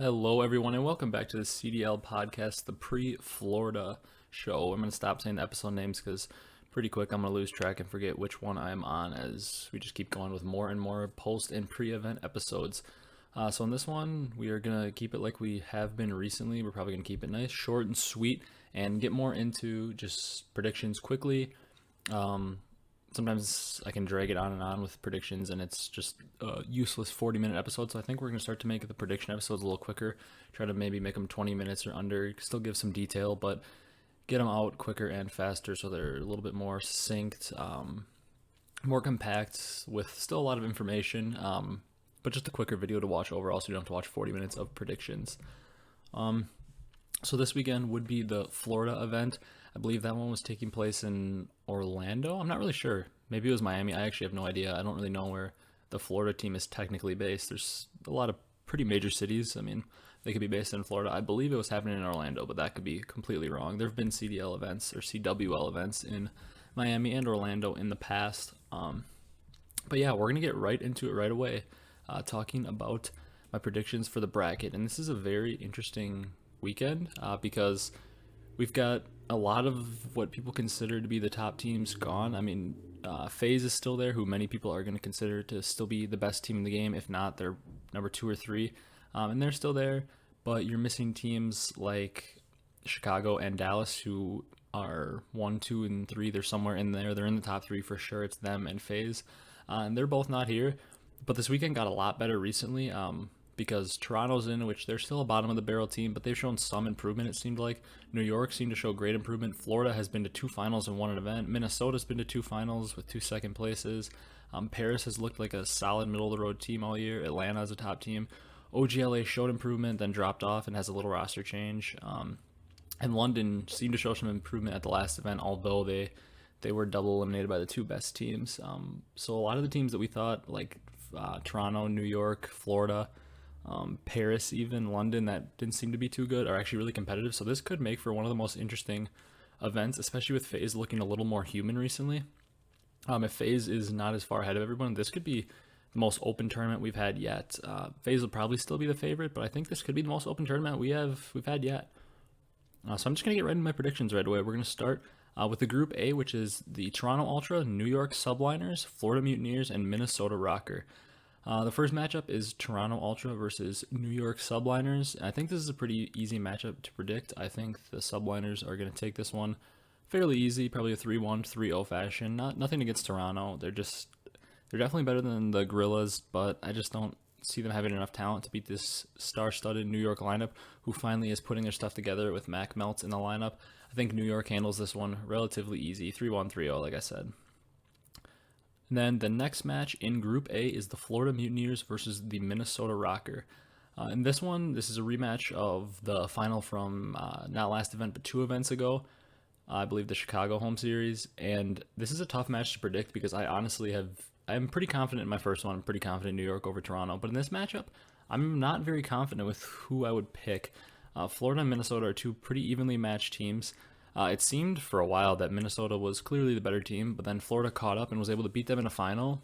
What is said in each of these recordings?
Hello, everyone, and welcome back to the CDL podcast, the pre-Florida show. I'm going to stop saying the episode names because pretty quick I'm going to lose track and forget which one I'm on as we just keep going with more and more post and pre-event episodes. So in this one, we are going to keep it like we have been recently. We're probably going to keep it nice, short, and sweet, and get more into just predictions quickly. Sometimes I can drag it on and on with predictions, and it's just a useless 40-minute episode. So I think we're going to start to make the prediction episodes a little quicker. Try to maybe make them 20 minutes or under. Still give some detail, but get them out quicker and faster so they're a little bit more succinct, more compact, with still a lot of information, but just a quicker video to watch overall, so you don't have to watch 40 minutes of predictions. So this weekend would be the Florida event. I believe that one was taking place in Orlando. I'm not really sure. Maybe it was Miami. I actually have no idea. I don't really know where the Florida team is technically based. There's a lot of pretty major cities. I mean, they could be based in Florida. I believe it was happening in Orlando, but that could be completely wrong. There have been CDL events or CWL events in Miami and Orlando in the past. But yeah, we're going to get right into it right away, talking about my predictions for the bracket. And this is a very interesting weekend because we've got a lot of what people consider to be the top teams gone. I mean, Hecz is still there, who many people are going to consider to still be the best team in the game. If not, they're number 2 or 3, and they're still there. But you're missing teams like Chicago and Dallas, who are 1, 2, and 3. They're somewhere in there. They're in the top 3 for sure. It's them and Hecz, and they're both not here. But this weekend got a lot better recently. Because Toronto's in, which they're still a bottom of the barrel team, but they've shown some improvement, it seemed like. New York seemed to show great improvement. Florida has been to 2 finals and won an event. Minnesota's been to 2 finals with 2 second places. Paris has looked like a solid middle-of-the-road team all year. Atlanta is a top team. OGLA showed improvement, then dropped off and has a little roster change. And London seemed to show some improvement at the last event, although they were double eliminated by the 2 best teams. So a lot of the teams that we thought, like Toronto, New York, Florida, Paris, even London, that didn't seem to be too good, are actually really competitive. So this could make for one of the most interesting events, especially with Hecz looking a little more human recently. If Hecz is not as far ahead of everyone, this could be the most open tournament we've had yet. Hecz will probably still be the favorite, but I think this could be the most open tournament we've had yet. So I'm just gonna get right into my predictions right away. We're gonna start with the Group A, which is the Toronto Ultra, New York Subliners, Florida Mutineers, and Minnesota Rocker. The first matchup is Toronto Ultra versus New York Subliners. I think this is a pretty easy matchup to predict. I think the Subliners are going to take this one fairly easy, probably a 3-1, 3-0 fashion. Nothing against Toronto. They're definitely better than the Gorillas, but I just don't see them having enough talent to beat this star-studded New York lineup, who finally is putting their stuff together with Mac Meltz in the lineup. I think New York handles this one relatively easy, 3-1, 3-0, like I said. And then the next match in Group A is the Florida Mutineers versus the Minnesota Rocker. In this one, this is a rematch of the final from not last event, but 2 events ago. I believe the Chicago Home Series. And this is a tough match to predict because I'm pretty confident in my first one. I'm pretty confident in New York over Toronto. But in this matchup, I'm not very confident with who I would pick. Florida and Minnesota are 2 pretty evenly matched teams. It seemed for a while that Minnesota was clearly the better team, but then Florida caught up and was able to beat them in a final.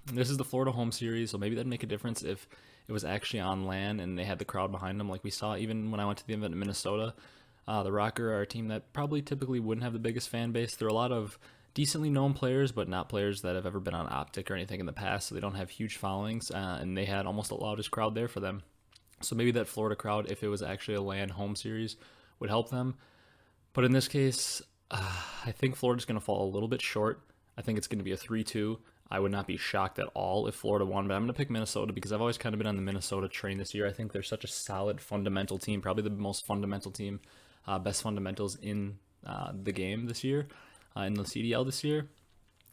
This is the Florida Home Series, so maybe that'd make a difference if it was actually on land and they had the crowd behind them, like we saw even when I went to the event in Minnesota. The Rocker are a team that probably typically wouldn't have the biggest fan base. There are a lot of decently known players, but not players that have ever been on Optic or anything in the past, so they don't have huge followings, and they had almost the loudest crowd there for them. So maybe that Florida crowd, if it was actually a land home series, would help them. But in this case, I think Florida's going to fall a little bit short. I think it's going to be a 3-2. I would not be shocked at all if Florida won, but I'm going to pick Minnesota because I've always kind of been on the Minnesota train this year. I think they're such a solid fundamental team, probably the most fundamental team, best fundamentals in the game this year, in the CDL this year.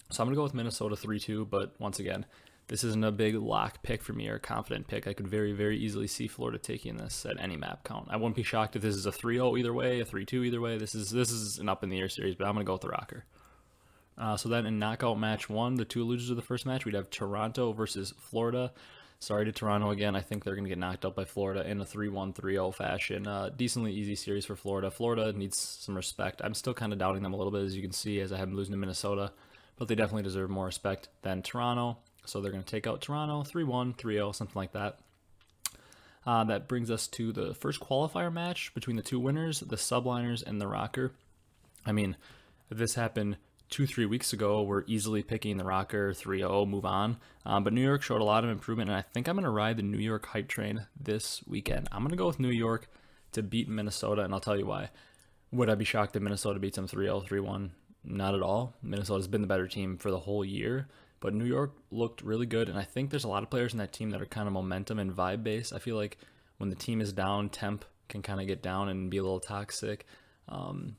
So I'm going to go with Minnesota 3-2, but once again, this isn't a big lock pick for me or a confident pick. I could very, very easily see Florida taking this at any map count. I wouldn't be shocked if this is a 3-0 either way, a 3-2 either way. This is an up-in-the-air series, but I'm going to go with the Rocker. So then in knockout match 1, the 2 losers of the first match, we'd have Toronto versus Florida. Sorry to Toronto again. I think they're going to get knocked out by Florida in a 3-1, 3-0 fashion. Decently easy series for Florida. Florida needs some respect. I'm still kind of doubting them a little bit, as you can see, as I have them losing to Minnesota, but they definitely deserve more respect than Toronto. So they're going to take out Toronto, 3-1, 3-0, something like that. That brings us to the first qualifier match between the two winners, the Subliners and the Rocker. I mean, if this happened 2-3 weeks ago, we're easily picking the Rocker 3-0, move on. But New York showed a lot of improvement, and I think I'm going to ride the New York hype train this weekend. I'm going to go with New York to beat Minnesota, and I'll tell you why. Would I be shocked if Minnesota beats them 3-0, 3-1? Not at all. Minnesota's been the better team for the whole year, but New York looked really good, and I think there's a lot of players in that team that are kind of momentum and vibe based. I feel like when the team is down, temp can kind of get down and be a little toxic. And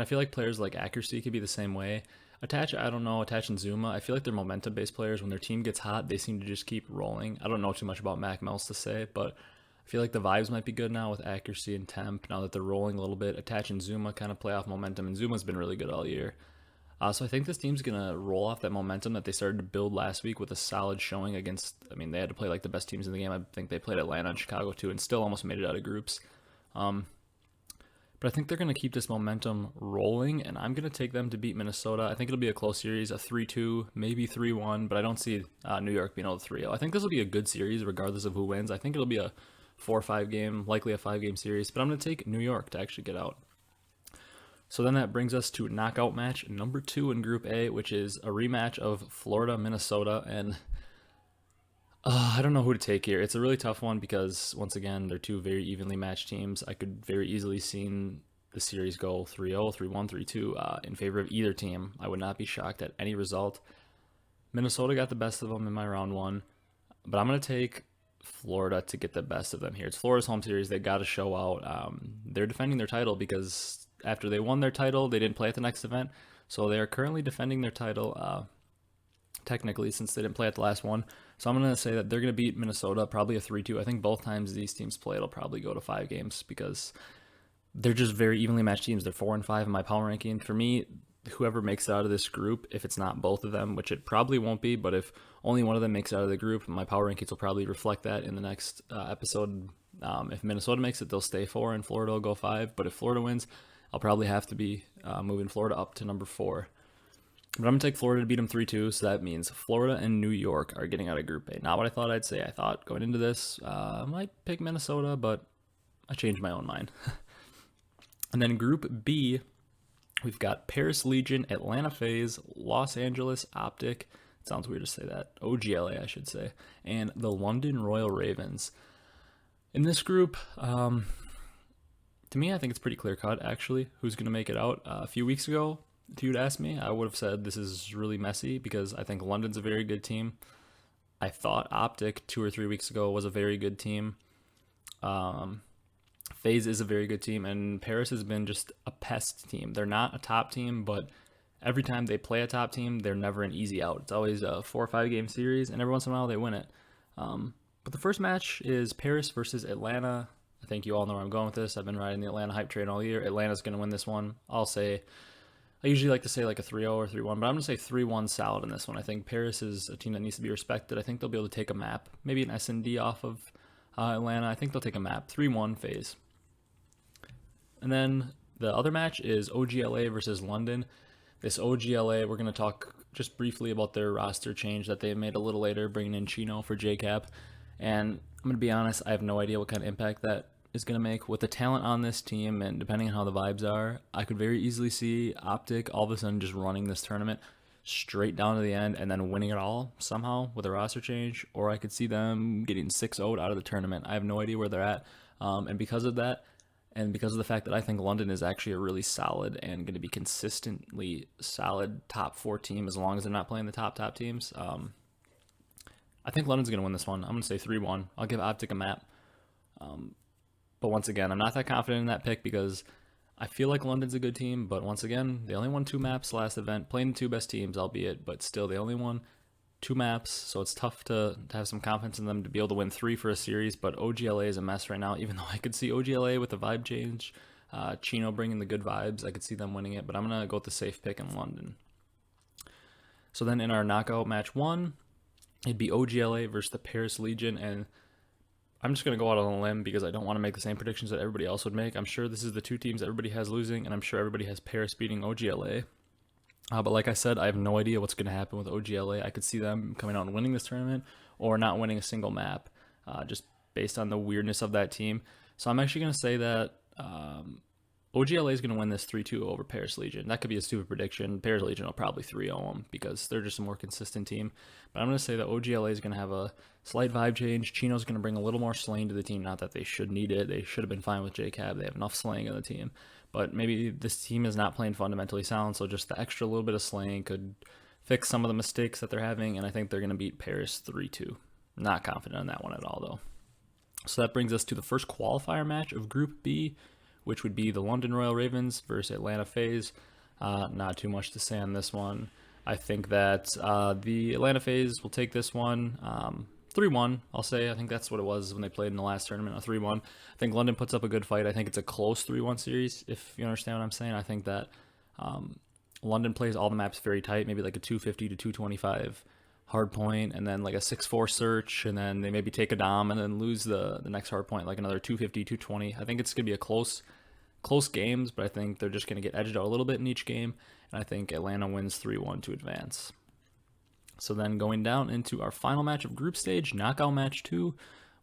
I feel like players like Accuracy could be the same way. Attach and Zuma, I feel like they're momentum-based players. When their team gets hot, they seem to just keep rolling. I don't know too much about Mac Mel's to say, but I feel like the vibes might be good now with Accuracy and Temp, now that they're rolling a little bit. Attach and Zuma kind of play off momentum, and Zuma's been really good all year. So I think this team's going to roll off that momentum that they started to build last week with a solid showing against, they had to play like the best teams in the game. I think they played Atlanta and Chicago too, and still almost made it out of groups. But I think they're going to keep this momentum rolling, and I'm going to take them to beat Minnesota. I think it'll be a close series, a 3-2, maybe 3-1, but I don't see New York being able to 3-0. I think this will be a good series regardless of who wins. I think it'll be a 4 or 5 game, likely a 5-game series, but I'm going to take New York to actually get out. So then that brings us to knockout match number 2 in Group A, which is a rematch of Florida, Minnesota, and I don't know who to take here. It's a really tough one because, once again, they're two very evenly matched teams. I could very easily see the series go 3-0, 3-1, 3-2 in favor of either team. I would not be shocked at any result. Minnesota got the best of them in my round 1, but I'm going to take Florida to get the best of them here. It's Florida's home series. They got to show out. They're defending their title because after they won their title, they didn't play at the next event. So they are currently defending their title, technically, since they didn't play at the last one. So I'm going to say that they're going to beat Minnesota, probably a 3-2. I think both times these teams play, it'll probably go to 5 games because they're just very evenly matched teams. They're 4 and 5 in my power ranking. For me, whoever makes it out of this group, if it's not both of them, which it probably won't be, but if only one of them makes it out of the group, my power rankings will probably reflect that in the next episode. If Minnesota makes it, they'll stay 4 and Florida will go 5. But if Florida wins, I'll probably have to be moving Florida up to number 4. But I'm going to take Florida to beat them 3-2, so that means Florida and New York are getting out of Group A. Not what I thought I'd say. I thought going into this, I might pick Minnesota, but I changed my own mind. And then Group B, we've got Paris Legion, Atlanta FaZe, Los Angeles Optic, it sounds weird to say that, OGLA I should say, and the London Royal Ravens. In this group, to me, I think it's pretty clear-cut, actually, who's going to make it out. A few weeks ago, if you'd asked me, I would have said this is really messy because I think London's a very good team. I thought Optic 2 or 3 weeks ago was a very good team. FaZe is a very good team, and Paris has been just a pest team. They're not a top team, but every time they play a top team, they're never an easy out. It's always a 4 or 5 game series, and every once in a while they win it. But the first match is Paris versus Atlanta. I think you all know where I'm going with this. I've been riding the Atlanta hype train all year. Atlanta's going to win this one. I usually like to say like a 3-0 or 3-1, but I'm going to say 3-1 solid in this one. I think Paris is a team that needs to be respected. I think they'll be able to take a map, maybe an S&D off of Atlanta. I think they'll take a map. 3-1 FaZe. And then the other match is OGLA versus London. This OGLA, we're going to talk just briefly about their roster change that they made a little later, bringing in Chino for JCap. And I'm going to be honest, I have no idea what kind of impact that is going to make. With the talent on this team and depending on how the vibes are, I could very easily see Optic all of a sudden just running this tournament straight down to the end and then winning it all somehow with a roster change, or I could see them getting 6-0 out of the tournament. I have no idea where they're at. And because of that, and because of the fact that I think London is actually a really solid and going to be consistently solid top 4 team as long as they're not playing the top teams, I think London's going to win this one. I'm going to say 3-1. I'll give Optic a map. But once again, I'm not that confident in that pick because I feel like London's a good team. But once again, they only won 2 maps last event, playing the 2 best teams, albeit, but still they only won 2 maps. So it's tough to have some confidence in them to be able to win 3 for a series. But OGLA is a mess right now, even though I could see OGLA with the vibe change, Chino bringing the good vibes. I could see them winning it, but I'm going to go with the safe pick in London. So then in our knockout match 1, it'd be OGLA versus the Paris Legion, and I'm just going to go out on a limb because I don't want to make the same predictions that everybody else would make. I'm sure this is the 2 teams everybody has losing, and I'm sure everybody has Paris beating OGLA. But like I said, I have no idea what's going to happen with OGLA. I could see them coming out and winning this tournament or not winning a single map, just based on the weirdness of that team. So I'm actually going to say that OGLA is going to win this 3-2 over Paris Legion. That could be a stupid prediction. Paris Legion will probably 3-0 them because they're just a more consistent team. But I'm going to say that OGLA is going to have a slight vibe change. Chino's going to bring a little more slaying to the team. Not that they should need it. They should have been fine with JCAB. They have enough slaying on the team. But maybe this team is not playing fundamentally sound, so just the extra little bit of slaying could fix some of the mistakes that they're having, and I think they're going to beat Paris 3-2. Not confident in that one at all, though. So that brings us to the first qualifier match of Group B, which would be the London Royal Ravens versus Atlanta FaZe. Not too much to say on this one. I think that the Atlanta FaZe will take this one 3-1, I'll say. I think that's what it was when they played in the last tournament, a 3-1. I think London puts up a good fight. I think it's a close 3-1 series, if you understand what I'm saying. I think that London plays all the maps very tight, maybe like a 250 to 225 hard point, and then like a 6-4 search, and then they maybe take a dom and then lose the next hard point, like another 250, 220. I think it's going to be a close games, but I think they're just going to get edged out a little bit in each game, and I think Atlanta wins 3-1 to advance. So then going down into our final match of group stage, knockout match 2,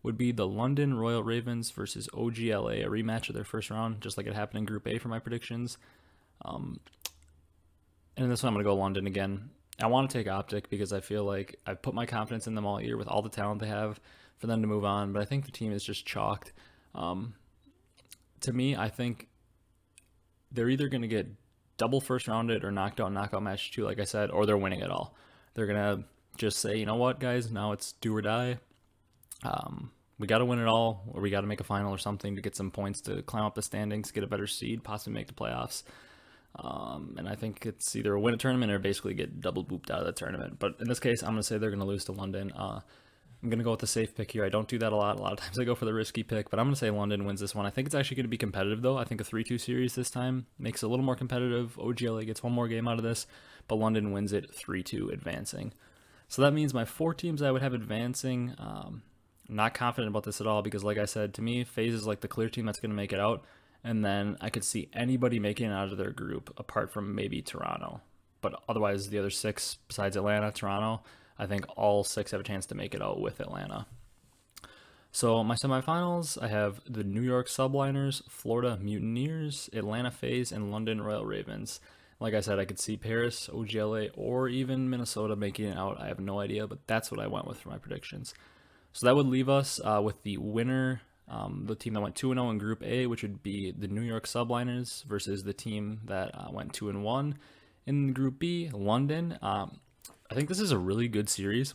would be the London Royal Ravens versus OGLA, a rematch of their first round, just like it happened in Group A for my predictions. And in this one, I'm going to go London again. I want to take Optic because I feel like I've put my confidence in them all year with all the talent they have for them to move on, but I think the team is just chalked. To me, I think they're either going to get double first rounded or knocked out in knockout match 2, like I said, or they're winning it all. They're going to just say, you know what, guys, now it's do or die. We got to win it all, or we got to make a final or something to get some points to climb up the standings, get a better seed, possibly make the playoffs. And I think it's either a win a tournament or basically get double booped out of the tournament. But in this case, I'm going to say they're going to lose to London. I'm going to go with the safe pick here. I don't do that a lot. A lot of times I go for the risky pick, but I'm going to say London wins this one. I think it's actually going to be competitive, though. I think a 3-2 series this time makes it a little more competitive. OGLA gets one more game out of this, but London wins it 3-2, advancing. So that means my 4 teams I would have advancing. Not confident about this at all because, like I said, to me, FaZe is like the clear team that's going to make it out. And then I could see anybody making it out of their group apart from maybe Toronto. But otherwise, the other 6 besides Atlanta, Toronto, I think all 6 have a chance to make it out with Atlanta. So my semifinals, I have the New York Subliners, Florida Mutineers, Atlanta FaZe, and London Royal Ravens. Like I said, I could see Paris, OGLA, or even Minnesota making it out. I have no idea, but that's what I went with for my predictions. So that would leave us with the winner, the team that went 2-0 in Group A, which would be the New York Subliners versus the team that went 2-1 in Group B, London. I think this is a really good series.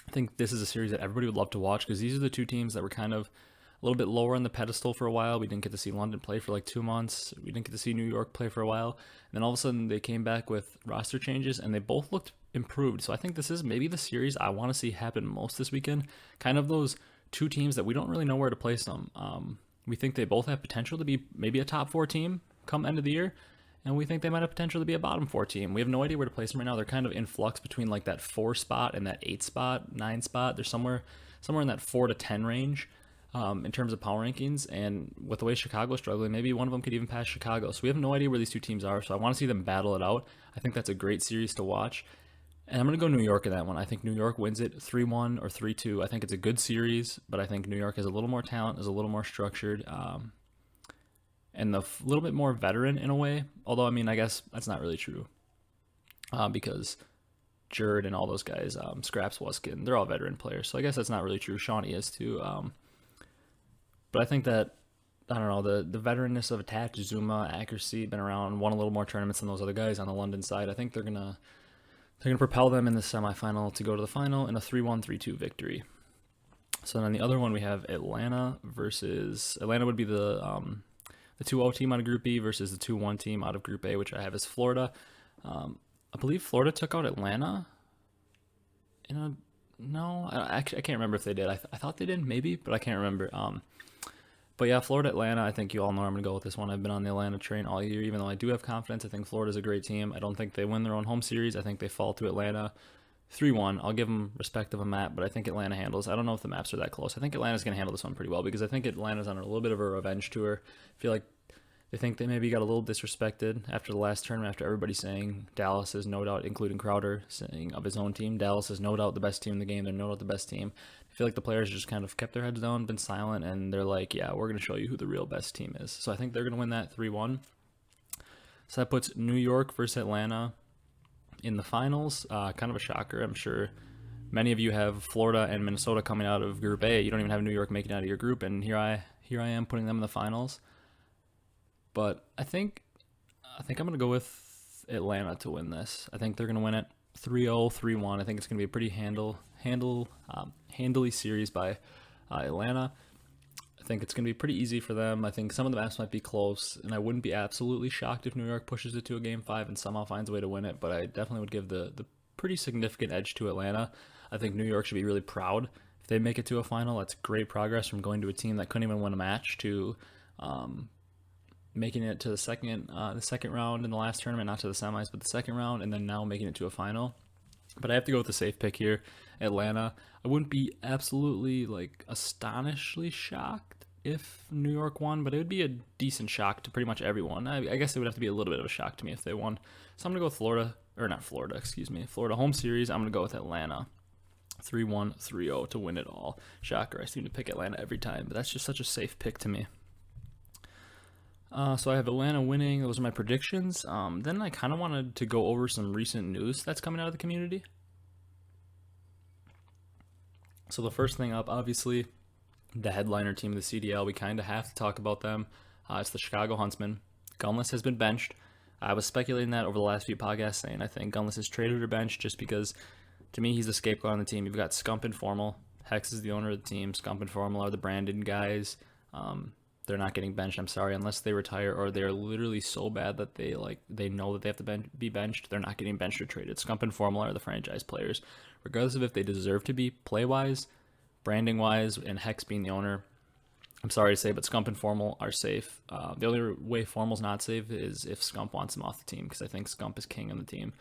I think this is a series that everybody would love to watch because these are the 2 teams that were kind of a little bit lower on the pedestal for a while. We didn't get to see London play for like 2 months. We didn't get to see New York play for a while. And then all of a sudden they came back with roster changes and they both looked improved. So I think this is maybe the series I want to see happen most this weekend. Kind of those 2 teams that we don't really know where to place them. We think they both have potential to be maybe a top 4 team come end of the year. And we think they might have potential to be a bottom 4 team. We have no idea where to place them right now. They're kind of in flux between like that 4 spot and that 8 spot, 9 spot. They're somewhere in that 4 to 10 range in terms of power rankings. And with the way Chicago's struggling, maybe one of them could even pass Chicago. So we have no idea where these 2 teams are. So I want to see them battle it out. I think that's a great series to watch. And I'm going to go New York in that one. I think New York wins it 3-1 or 3-2. I think it's a good series, but I think New York has a little more talent, is a little more structured. And a little bit more veteran in a way. Although, I mean, I guess that's not really true. Because Jerd and all those guys, Scraps, Wuskin, they're all veteran players. So I guess that's not really true. Shawnee is too. But I think that, I don't know, the veteranness of Attach, Zuma, Accuracy, been around, won a little more tournaments than those other guys on the London side. I think they're going to propel them in the semifinal to go to the final in a 3-1, 3-2 victory. So then the other one we have Atlanta would be the 2-0 team out of Group B versus the 2-1 team out of Group A, which I have as Florida. I believe Florida took out Atlanta. I can't remember if they did. I thought they did, maybe, but I can't remember. But yeah, Florida, Atlanta, I think you all know I'm going to go with this one. I've been on the Atlanta train all year, even though I do have confidence. I think Florida's a great team. I don't think they win their own home series. I think they fall to Atlanta 3-1. I'll give them respect of a map, but I think Atlanta handles. I don't know if the maps are that close. I think Atlanta's going to handle this one pretty well because I think Atlanta's on a little bit of a revenge tour. I feel like they think they maybe got a little disrespected after the last tournament, after everybody saying Dallas is no doubt, including Crowder, saying of his own team, Dallas is no doubt the best team in the game. They're no doubt the best team. I I feel like the players just kind of kept their heads down, been silent, and they're like, yeah, we're going to show you who the real best team is. So I think they're going to win that 3-1. So that puts New York versus Atlanta in the finals. Kind of a shocker. I'm sure many of you have Florida and Minnesota coming out of Group A. You don't even have New York making it out of your group, and here I am putting them in the finals. But I think I'm going to go with Atlanta to win this. I think they're going to win it 3-0, 3-1. I think it's going to be a pretty handily series by Atlanta. I think it's going to be pretty easy for them. I think some of the maps might be close, and I wouldn't be absolutely shocked if New York pushes it to a Game 5 and somehow finds a way to win it, but I definitely would give the pretty significant edge to Atlanta. I think New York should be really proud if they make it to a final. That's great progress from going to a team that couldn't even win a match to making it to the second round in the last tournament, not to the semis, but the second round, and then now making it to a final. But I have to go with the safe pick here, Atlanta. I wouldn't be absolutely astonishingly shocked if New York won, but it would be a decent shock to pretty much everyone. I guess it would have to be a little bit of a shock to me if they won. So I'm going to go with Florida Home Series. I'm going to go with Atlanta. 3-1, 3-0 to win it all. Shocker, I seem to pick Atlanta every time, but that's just such a safe pick to me. So I have Atlanta winning. Those are my predictions. Then I kind of wanted to go over some recent news that's coming out of the community. So the first thing up, obviously, the headliner team of the CDL. We kind of have to talk about them. It's the Chicago Huntsmen. Gunless has been benched. I was speculating that over the last few podcasts, saying I think Gunless is traded or benched just because, to me, he's the scapegoat on the team. You've got Scump and Formal. Hecz is the owner of the team. Scump and Formal are the Brandon guys. They're not getting benched, I'm sorry, unless they retire or they're literally so bad that they know that they have to be benched. They're not getting benched or traded. Scump and Formal are the franchise players. Regardless of if they deserve to be play-wise, branding-wise, and Hecz being the owner, I'm sorry to say, but Scump and Formal are safe. The only way Formal's not safe is if Scump wants him off the team, because I think Scump is king on the team.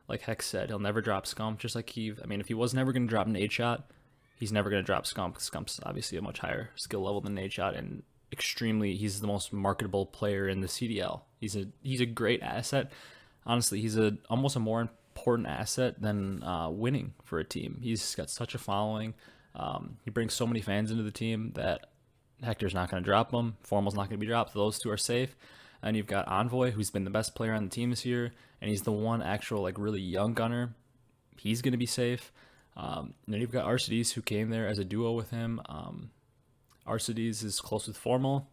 Like Hecz said, he'll never drop Scump, just like if he was never going to drop an 8-shot, he's never going to drop Scump, because Scump's obviously a much higher skill level than an 8-shot, and he's the most marketable player in the CDL. He's a great asset. Honestly, he's almost a more important asset than winning for a team. He's got such a following. He brings so many fans into the team that Hector's not going to drop him. Formal's not going to be dropped. Those two are safe. And you've got Envoy, who's been the best player on the team this year, and he's the one actual really young gunner. He's going to be safe. And then you've got Arcides, who came there as a duo with him. Arcides is close with Formal.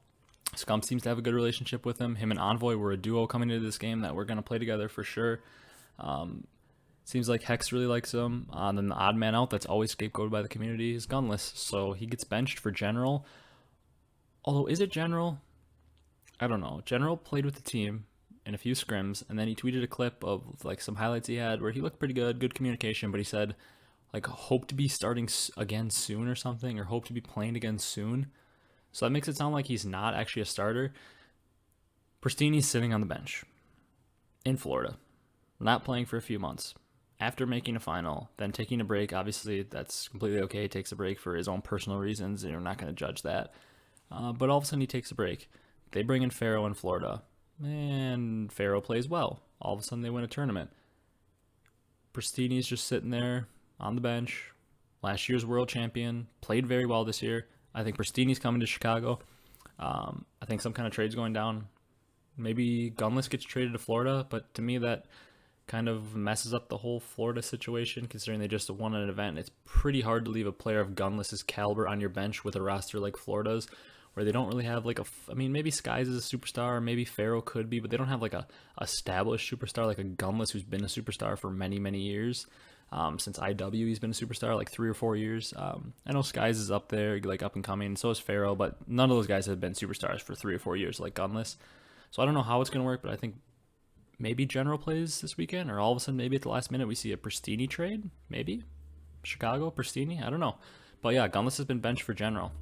Scump seems to have a good relationship with him. Him and Envoy were a duo coming into this game that we're going to play together for sure. Seems like Hecz really likes him. And then the odd man out that's always scapegoated by the community is Gunless. So he gets benched for General. Although, is it General? I don't know. General played with the team in a few scrims, and then he tweeted a clip of some highlights he had where he looked pretty good communication, but he said, hope to be starting again soon or something, or hope to be playing again soon. So that makes it sound like he's not actually a starter. Pristini's sitting on the bench in Florida, not playing for a few months. After making a final, then taking a break, obviously that's completely okay. He takes a break for his own personal reasons, and you're not going to judge that. But all of a sudden he takes a break. They bring in Pharaoh in Florida, and Pharaoh plays well. All of a sudden they win a tournament. Pristini's just sitting there on the bench, last year's world champion, played very well this year. I think Pristini's coming to Chicago. I think some kind of trade's going down. Maybe Gunless gets traded to Florida, but to me that kind of messes up the whole Florida situation, considering they just won an event. It's pretty hard to leave a player of Gunless's caliber on your bench with a roster like Florida's, where they don't really have maybe Skies is a superstar, or maybe Pharaoh could be, but they don't have a established superstar like a Gunless who's been a superstar for many, many years. Since IW, he's been a superstar 3 or 4 years. I know Skies is up there, up and coming, and so is Pharaoh, but none of those guys have been superstars for 3 or 4 years like Gunless. So I don't know how it's going to work, but I think maybe General plays this weekend, or all of a sudden maybe at the last minute we see a Pristini trade, maybe? Chicago, Pristini, I don't know. But yeah, Gunless has been benched for General.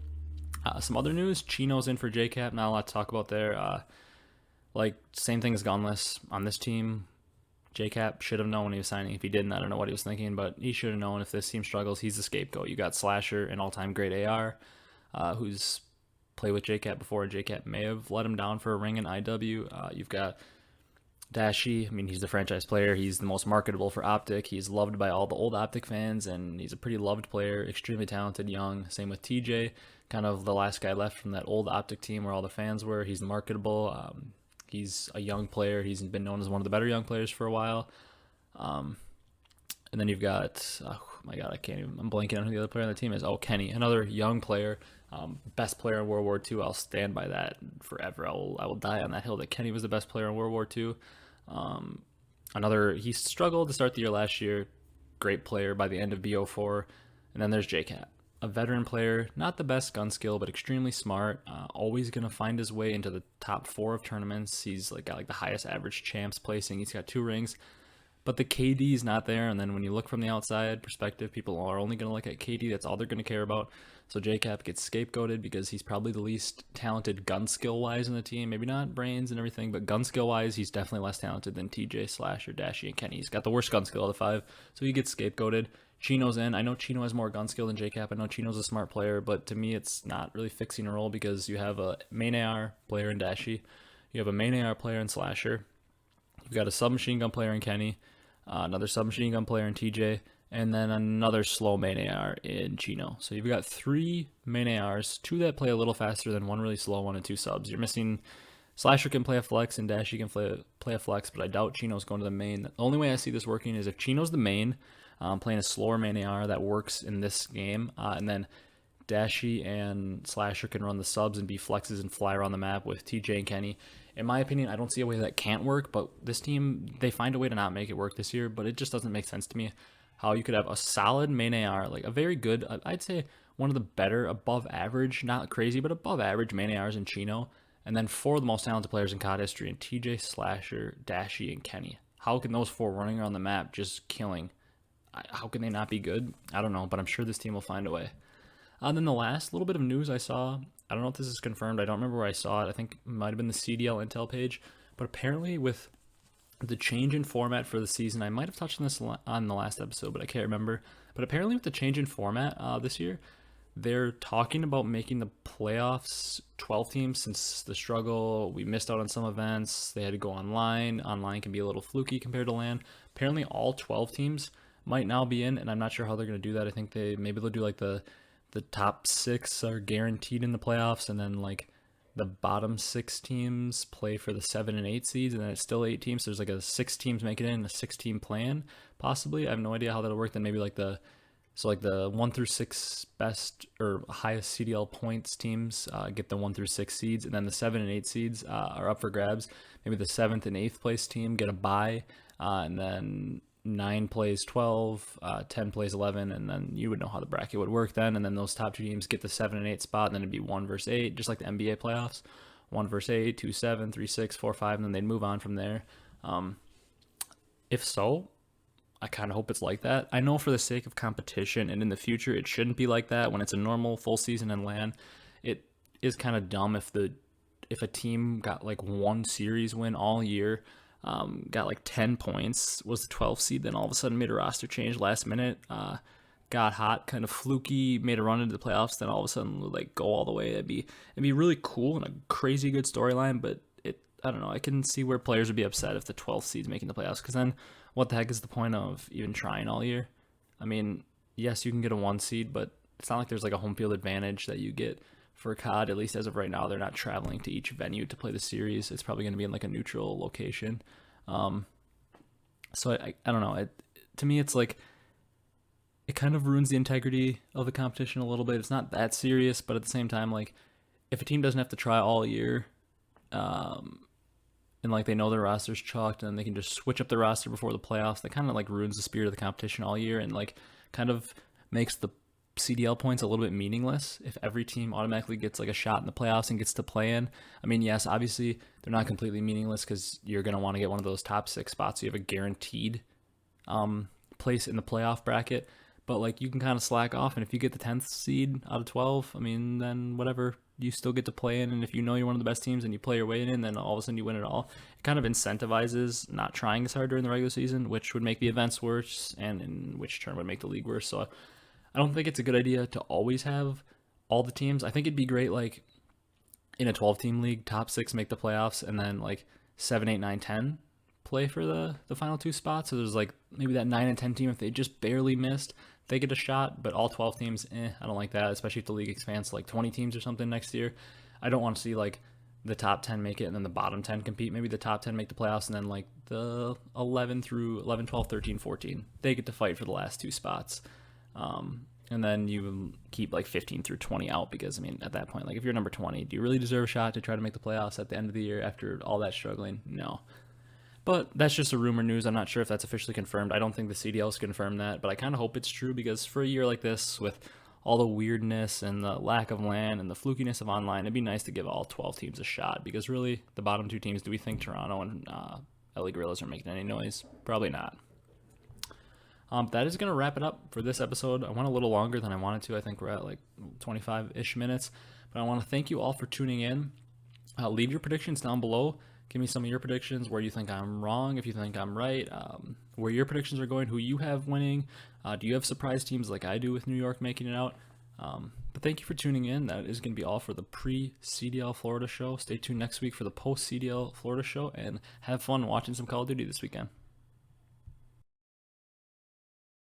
Some other news, Chino's in for JCap, not a lot to talk about there. Same thing as Gunless on this team. JCap should have known when he was signing. If he didn't, I don't know what he was thinking, but he should have known if this team struggles, he's the scapegoat. You got Slasher, an all-time great AR, who's played with JCap before. JCap may have let him down for a ring in IW. You've got Dashi, I mean, he's the franchise player. He's the most marketable for Optic. He's loved by all the old Optic fans, and he's a pretty loved player, extremely talented, young. Same with TJ, kind of the last guy left from that old Optic team where all the fans were. He's marketable. He's a young player. He's been known as one of the better young players for a while. And then you've got, oh my God, I'm blanking on who the other player on the team is. Oh, Kenny, another young player, best player in World War II. I'll stand by that forever. I will die on that hill that Kenny was the best player in World War II. He struggled to start the year last year. Great player by the end of BO4. And then there's JCap, a veteran player, not the best gun skill, but extremely smart. Always going to find his way into the top 4 of tournaments. He's got the highest average champs placing. He's got 2 rings. But the KD is not there, and then when you look from the outside perspective, people are only going to look at KD. That's all they're going to care about. So JCap gets scapegoated because he's probably the least talented gun skill-wise in the team. Maybe not brains and everything, but gun skill-wise, he's definitely less talented than TJ, Slasher, Dashi, and Kenny. He's got the worst gun skill of the 5, so he gets scapegoated. Chino's in. I know Chino has more gun skill than JCap. I know Chino's a smart player, but to me, it's not really fixing a role because you have a main AR player in Dashi. You have a main AR player in Slasher. You've got a submachine gun player in Kenny. Another submachine gun player in TJ, and then another slow main AR in Chino. So you've got 3 main ARs, 2 that play a little faster than 1 really slow one, and 2 subs. You're missing Slasher can play a flex and Dashi can play a flex, but I doubt Chino's going to the main. The only way I see this working is if Chino's the main, playing a slower main AR that works in this game, and then Dashi and Slasher can run the subs and be flexes and fly around the map with TJ and Kenny. In my opinion, I don't see a way that can't work, but this team, they find a way to not make it work this year, but it just doesn't make sense to me how you could have a solid main AR, a very good, I'd say one of the better, above average, not crazy, but above average main ARs in Chino, and then 4 of the most talented players in COD history in TJ, Slasher, Dashi, and Kenny. How can those 4 running around the map just killing? How can they not be good? I don't know, but I'm sure this team will find a way. Then the last little bit of news I saw, I don't know if this is confirmed. I don't remember where I saw it. I think it might have been the CDL Intel page. But apparently with the change in format for the season, I might have touched on this on the last episode, but I can't remember. But apparently with the change in format this year, they're talking about making the playoffs 12 teams since the struggle. We missed out on some events. They had to go online. Online can be a little fluky compared to LAN. Apparently all 12 teams might now be in, and I'm not sure how they're going to do that. I think maybe they'll do the top 6 are guaranteed in the playoffs, and then the bottom 6 teams play for the 7 and 8 seeds, and then it's still 8 teams. So there's a 6 teams make it in, a 6-team plan, possibly. I have no idea how that'll work. Then maybe the 1 through 6 best or highest CDL points teams get the 1 through 6 seeds, and then the 7 and 8 seeds are up for grabs. Maybe the 7th and 8th place team get a bye, and then 9 plays 12, 10 plays 11, and then you would know how the bracket would work then, and then those top 2 teams get the 7 and 8 spot, and then it'd be 1 versus 8, just like the NBA playoffs. 1 versus 8, 2, 7, 3, 6, 4, 5, and then they'd move on from there. If so, I kind of hope it's like that. I know for the sake of competition and in the future, it shouldn't be like that. When it's a normal full season in LAN, it is kind of dumb if a team got 1 series win all year, got 10 points, was the 12th seed, then all of a sudden made a roster change last minute, got hot, kind of fluky, made a run into the playoffs, then all of a sudden would go all the way. It'd be really cool and a crazy good storyline, but I don't know, I can see where players would be upset if the 12th seed's making the playoffs, because then what the heck is the point of even trying all year? I mean, yes, you can get a 1 seed, but it's not like there's a home field advantage that you get for COD, at least as of right now. They're not traveling to each venue to play the series. It's probably going to be in a neutral location. So I don't know. To me, it's it kind of ruins the integrity of the competition a little bit. It's not that serious, but at the same time, if a team doesn't have to try all year, and they know their roster's chalked, and they can just switch up the roster before the playoffs, that kind of ruins the spirit of the competition all year, and kind of makes the CDL points a little bit meaningless if every team automatically gets a shot in the playoffs and gets to play in. I mean, yes, obviously they're not completely meaningless because you're going to want to get one of those top 6 spots. So you have a guaranteed place in the playoff bracket, but you can kind of slack off. And if you get the 10th seed out of 12, I mean, then whatever, you still get to play in. And if you know you're one of the best teams and you play your way in, then all of a sudden you win it all. It kind of incentivizes not trying as hard during the regular season, which would make the events worse, and in which turn would make the league worse. So I don't think it's a good idea to always have all the teams. I think it'd be great, in a 12-team league, top 6 make the playoffs, and then 7, 8, 9, 10 play for the final 2 spots. So there's like maybe that 9 and 10 team, if they just barely missed, they get a shot. But all 12 teams, I don't like that, especially if the league expands to like 20 teams or something next year. I don't want to see like the top 10 make it and then the bottom 10 compete. Maybe the top 10 make the playoffs and then like the 11 through 11, 12, 13, 14, they get to fight for the last 2 spots. And then you keep like 15 through 20 out, because I mean, at that point, like if you're number 20, do you really deserve a shot to try to make the playoffs at the end of the year after all that struggling? No. But that's just a rumor news. I'm not sure if that's officially confirmed. I don't think the CDL's confirmed that, but I kind of hope it's true, because for a year like this, with all the weirdness and the lack of LAN and the flukiness of online, it'd be nice to give all 12 teams a shot, because really, the bottom 2 teams, do we think Toronto and LA Gorillas are making any noise? Probably not. That is going to wrap it up for this episode. I went a little longer than I wanted to. I think we're at like 25-ish minutes. But I want to thank you all for tuning in. Leave your predictions down below. Give me some of your predictions, where you think I'm wrong, if you think I'm right, where your predictions are going, who you have winning. Do you have surprise teams like I do with New York making it out? But thank you for tuning in. That is going to be all for the pre-CDL Florida show. Stay tuned next week for the post-CDL Florida show, and have fun watching some Call of Duty this weekend.